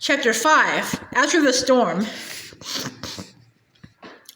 Chapter 5. After the Storm.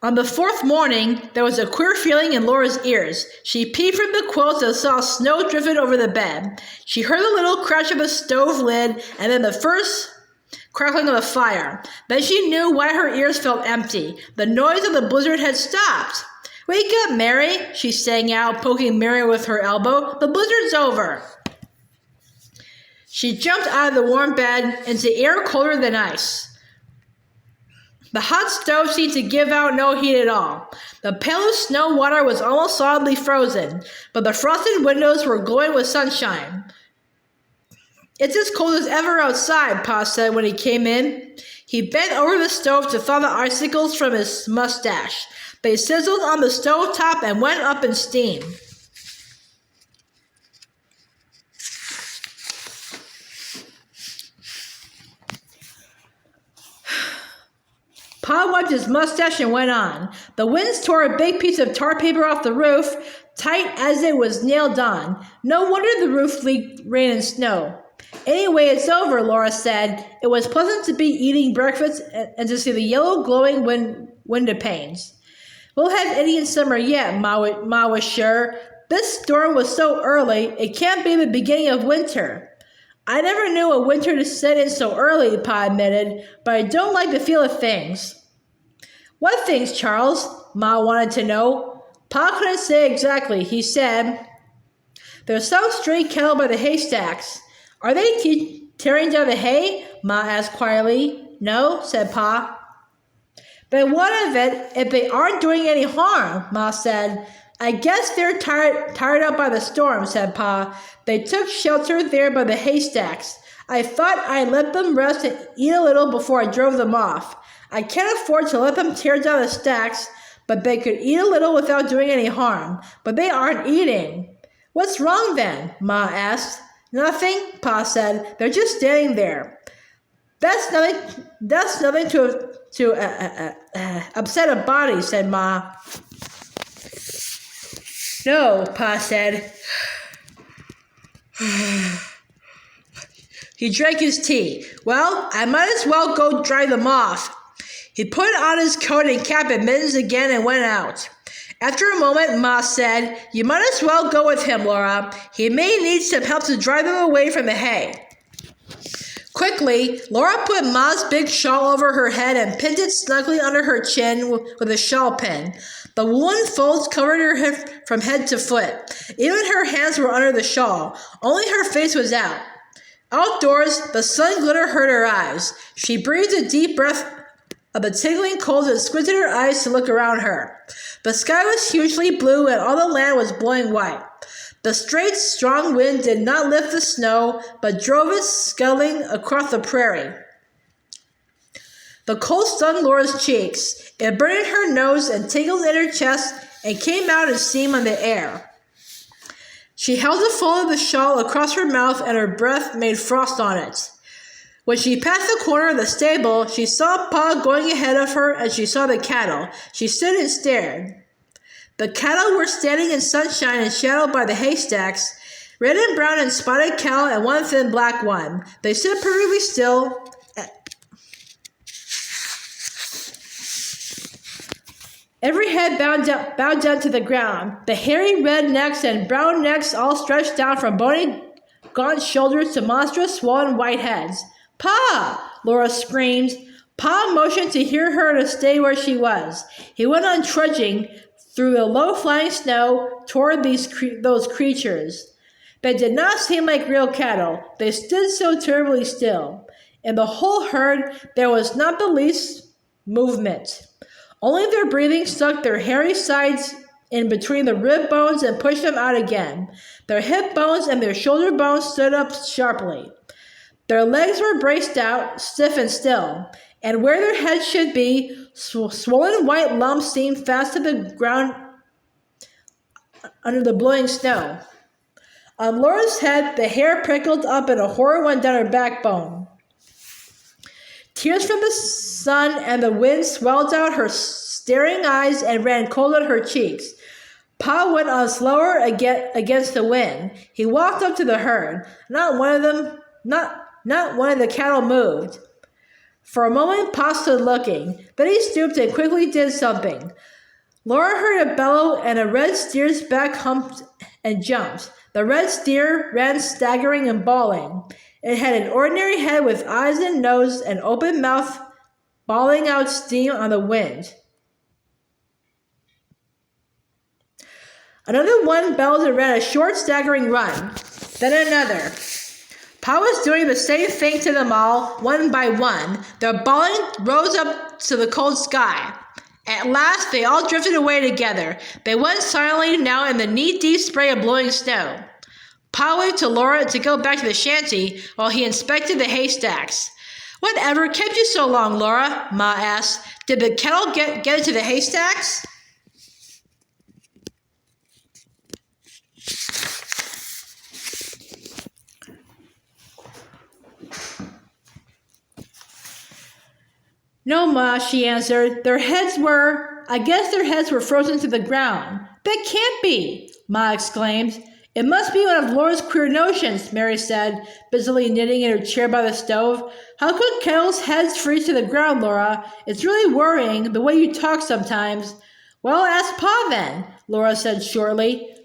On the fourth morning, there was a queer feeling in Laura's ears. She peeped from the quilt and saw snow drifted over the bed. She heard the little crash of the stove lid and then the first crackling of the fire. Then she knew why her ears felt empty. The noise of the blizzard had stopped. "Wake up, Mary," she sang out, poking Mary with her elbow. "The blizzard's over." She jumped out of the warm bed into air colder than ice. The hot stove seemed to give out no heat at all. The pail of snow water was almost solidly frozen, but the frosted windows were glowing with sunshine. "It's as cold as ever outside," Pa said when he came in. He bent over the stove to thaw the icicles from his mustache. They sizzled on the stove top and went up in steam. Pa wiped his mustache and went on. "The winds tore a big piece of tar paper off the roof, tight as it was nailed on. No wonder the roof leaked rain and snow." "Anyway, it's over," Laura said. It was pleasant to be eating breakfast and to see the yellow glowing window panes. "We'll have Indian summer yet," Ma was sure. "This storm was so early, it can't be the beginning of winter." "I never knew a winter to set in so early," Pa admitted, "but I don't like the feel of things." "What things, Charles?" Ma wanted to know. Pa couldn't say exactly. He said, "There's some stray cattle by the haystacks." "Are they tearing down the hay?" Ma asked quietly. "No," said Pa. "Then what of it if they aren't doing any harm?" Ma said. "I guess they're tired out by the storm," said Pa. "They took shelter there by the haystacks. I thought I'd let them rest and eat a little before I drove them off. I can't afford to let them tear down the stacks, but they could eat a little without doing any harm. But they aren't eating." "What's wrong then?" Ma asked. "Nothing," Pa said. "They're just standing there." That's nothing to upset a body," said Ma. "No," Pa said. He drank his tea. "Well, I might as well go dry them off." He put on his coat and cap and mittens again and went out. After a moment, Ma said, "You might as well go with him, Laura. He may need some help to drive them away from the hay." Quickly, Laura put Ma's big shawl over her head and pinned it snugly under her chin with a shawl pin. The woolen folds covered her head from head to foot. Even her hands were under the shawl. Only her face was out. Outdoors, the sun glitter hurt her eyes. She breathed a deep breath of the tingling cold and squinted her eyes to look around her. The sky was hugely blue and all the land was blowing white. The straight, strong wind did not lift the snow, but drove it scuttling across the prairie. The cold stung Laura's cheeks. It burned in her nose and tingled in her chest and came out in steam on the air. She held the fold of the shawl across her mouth and her breath made frost on it. When she passed the corner of the stable, she saw Pa going ahead of her and she saw the cattle. She stood and stared. The cattle were standing in sunshine and shadow by the haystacks, red and brown and spotted cattle and one thin black one. They stood perfectly still. Every head bowed down to the ground. The hairy red necks and brown necks all stretched down from bony, gaunt shoulders to monstrous, swollen white heads. "Pa!" Laura screamed. Pa motioned to her to stay where she was. He went on trudging through the low-flying snow toward those creatures. They did not seem like real cattle. They stood so terribly still. In the whole herd, there was not the least movement. Only their breathing stuck their hairy sides in between the rib bones and pushed them out again. Their hip bones and their shoulder bones stood up sharply. Their legs were braced out, stiff and still, and where their heads should be, swollen white lumps seemed fast to the ground under the blowing snow. On Laura's head, the hair prickled up and a horror went down her backbone. Tears from the sun and the wind swelled out her staring eyes and ran cold on her cheeks. Pa went on slower against the wind. He walked up to the herd. Not one of the cattle moved. For a moment, Pa stood looking. Then he stooped and quickly did something. Laura heard a bellow, and a red steer's back humped and jumped. The red steer ran staggering and bawling. It had an ordinary head with eyes and nose and open mouth, bawling out steam on the wind. Another one bellowed and ran a short, staggering run. Then another. Pa was doing the same thing to them all, one by one. Their bawling rose up to the cold sky. At last, they all drifted away together. They went silently now in the knee-deep spray of blowing snow. Pa waved to Laura to go back to the shanty while he inspected the haystacks. "Whatever kept you so long, Laura?" Ma asked. "Did the kettle get into the haystacks?" "No, Ma," she answered. I guess their heads were frozen to the ground." "That can't be," Ma exclaimed. "It must be one of Laura's queer notions," Mary said, busily knitting in her chair by the stove. "How could kettles' heads freeze to the ground, Laura? It's really worrying, the way you talk sometimes." "Well, ask Pa then," Laura said shortly.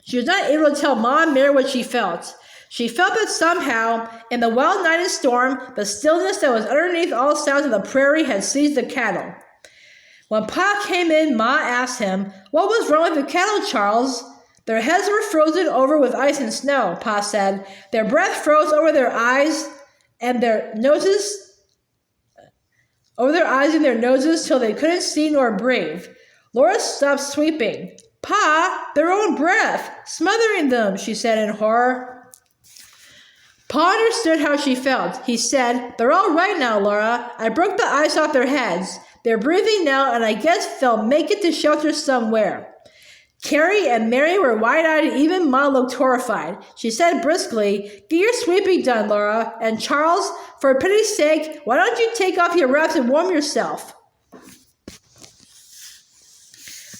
She was not able to tell Ma and Mary what she felt. She felt that somehow, in the wild night and storm, the stillness that was underneath all sounds of the prairie had seized the cattle. When Pa came in, Ma asked him, "What was wrong with the cattle, Charles?" "Their heads were frozen over with ice and snow," Pa said. "Their breath froze over their eyes and their noses till they couldn't see nor breathe." Laura stopped sweeping. "Pa, their own breath, smothering them," she said in horror. Pa understood how she felt. He said, "They're all right now, Laura. I broke the ice off their heads. They're breathing now, and I guess they'll make it to shelter somewhere." Carrie and Mary were wide-eyed, and even Ma looked horrified. She said briskly, "Get your sweeping done, Laura. And Charles, for pity's sake, why don't you take off your wraps and warm yourself?"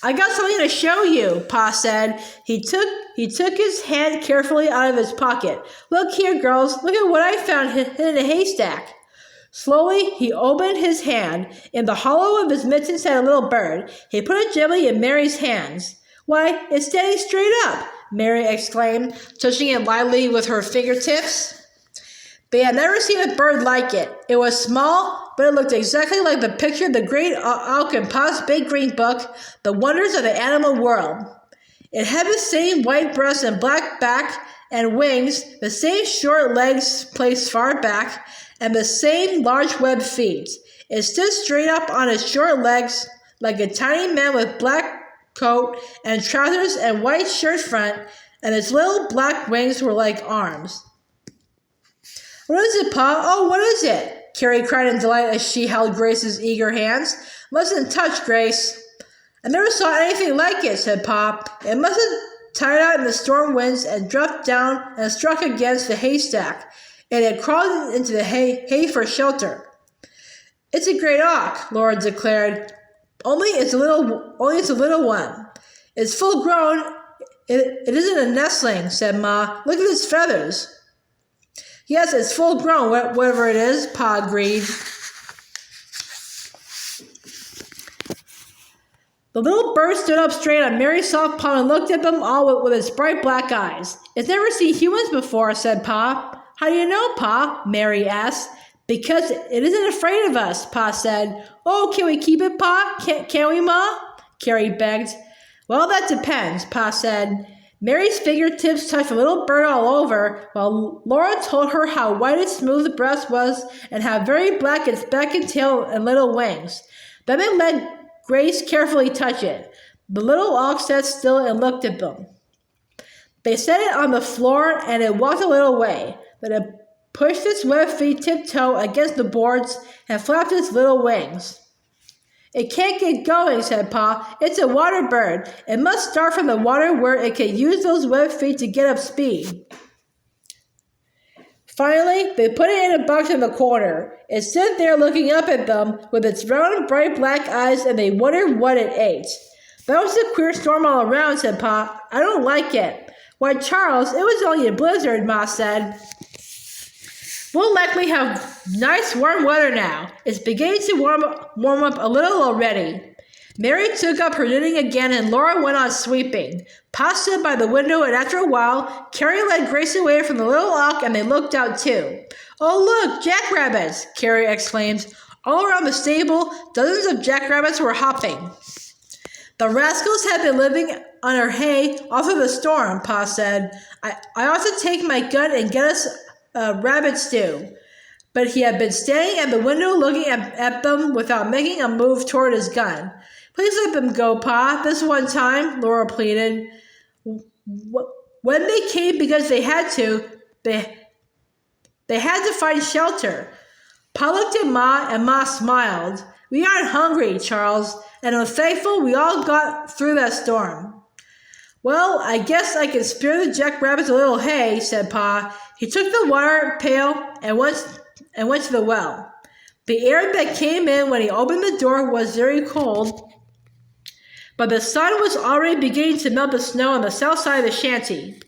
"I got something to show you," Pa said. He took his hand carefully out of his pocket. "Look here, girls. Look at what I found hidden in a haystack." Slowly, he opened his hand. In the hollow of his mitten sat a little bird. He put it gently in Mary's hands. "Why, it's standing straight up," Mary exclaimed, touching it lightly with her fingertips. They had never seen a bird like it. It was small, but it looked exactly like the picture of the great oak in Pa's big green book, The Wonders of the Animal World. It had the same white breast and black back and wings, the same short legs placed far back, and the same large webbed feet. It stood straight up on its short legs like a tiny man with black coat and trousers and white shirt front, and its little black wings were like arms. "What is it, Pa? Oh, what is it?" Carrie cried in delight as she held Grace's eager hands. "Mustn't touch, Grace." "I never saw anything like it," said Pa. "It must have tied out in the storm winds and dropped down and struck against the haystack. It had crawled into the hay for shelter." "It's a great auk," Laura declared. Only it's a little one. It's full grown. It isn't a nestling," said Ma. "Look at its feathers." "Yes, it's full grown, whatever it is," Pa agreed. The little bird stood up straight on Mary's soft palm and looked at them all with its bright black eyes. "It's never seen humans before," said Pa. "How do you know, Pa?" Mary asked. "Because it isn't afraid of us," Pa said. "Oh, can we keep it, Pa? Can we, Ma?" Carrie begged. "Well, that depends," Pa said. Mary's fingertips touched the little bird all over, while Laura told her how white its smooth breast was and how very black its back and tail and little wings. Then they let Grace carefully touch it. The little ox sat still and looked at them. They set it on the floor, and it walked a little way. Then it pushed its webbed feet tiptoe against the boards and flapped its little wings. "It can't get going," said Pa. "It's a water bird. It must start from the water where it can use those webbed feet to get up speed." Finally, they put it in a box in the corner. It stood there looking up at them with its round, bright black eyes, and they wondered what it ate. "That was a queer storm all around," said Pa. "I don't like it." "Why, Charles, it was only a blizzard," Ma said. We'll likely have nice warm weather now. It's beginning to warm up a little already. Mary took up her knitting again and Laura went on sweeping. Pa stood by the window and after a while, Carrie led Grace away from the little lock and they looked out too. Oh look, jackrabbits! Carrie exclaimed. All around the stable, dozens of jackrabbits were hopping. The rascals had been living on our hay off of the storm, Pa said. I ought to take my gun and get us a rabbit stew. But he had been standing at the window looking at them without making a move toward his gun. Please let them go, Pa, this one time, Laura pleaded. When they came because they had to, they had to find shelter. Pa looked at Ma, and Ma smiled. We aren't hungry, Charles, and I'm thankful we all got through that storm. Well, I guess I can spare the jackrabbits a little hay, said Pa. He took the water pail and went to the well. The air that came in when he opened the door was very cold, but the sun was already beginning to melt the snow on the south side of the shanty.